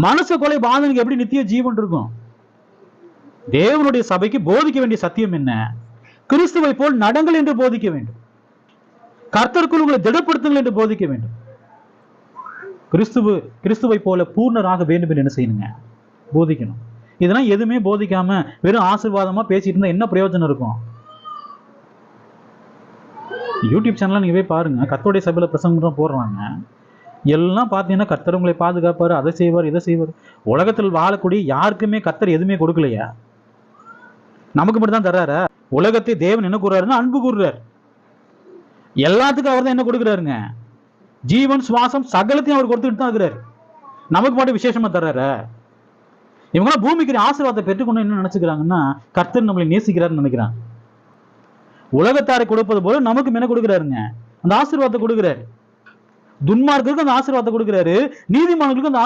மனுஷ கொலை பாதனுக்கு எப்படி நித்திய ஜீவன் இருக்கும்? தேவனுடைய சபைக்கு போதிக்க வேண்டிய சத்தியம் என்ன? கிறிஸ்துவை போல் நடங்கள் என்று போதிக்க வேண்டும். கர்த்தருக்குள் உங்களை திடப்படுத்துங்கள் என்று போதிக்க வேண்டும். கிறிஸ்துவை போல பூர்ணராக வேண்டும் என்று என்ன செய்யணுங்க? போதிக்கணும். இதெல்லாம் எதுவுமே போதிக்காம வெறும் ஆசீர்வாதமா பேசிட்டு இருந்தா என்ன பிரயோஜனம் இருக்கும்? யூடியூப் சேனல்ல நீங்க போய் பாருங்க, கர்த்தருடைய சபையில பிரசங்கம் போடுறாங்க. எல்லாம் பார்த்தீங்கன்னா கர்த்தர் உங்களை பாதுகாப்பாரு, அதை செய்வார், இதை செய்வார். உலகத்தில் வாழக்கூடிய யாருக்குமே கர்த்தர் எதுவுமே கொடுக்கலையா? நமக்கு மட்டும் தான் தர்றாரா? உலகத்தை தேவன் என்ன கூறாருன்னா அன்பு கூறுறார். எல்லாத்துக்கும் அவர் தான் என்ன கொடுக்குறாருங்க? ஜீவன், சுவாசம் சகலத்தையும் அவர் கொடுத்துட்டு தான் இருக்கிறார். நமக்கு மட்டும் விசேஷமா தர்றாரா? இவங்களாம் பூமிக்கு ஆசீர்வாதத்தை பெற்றுக்கொண்டு என்ன நினைச்சுக்கிறாங்கன்னா கர்த்தர் நம்மளை நேசிக்கிறாருன்னு நினைக்கிறாங்க. உலகத்தாரை கொடுப்பது போல நமக்கு என்ன கொடுக்குறாருங்க? அந்த ஆசீர்வாதத்தை கொடுக்குறாரு. துன்மார்க்கருக்கு அந்த ஆசீர்வாதத்தை கொடுக்குறாரு, நீதிமான்களுக்கு அந்த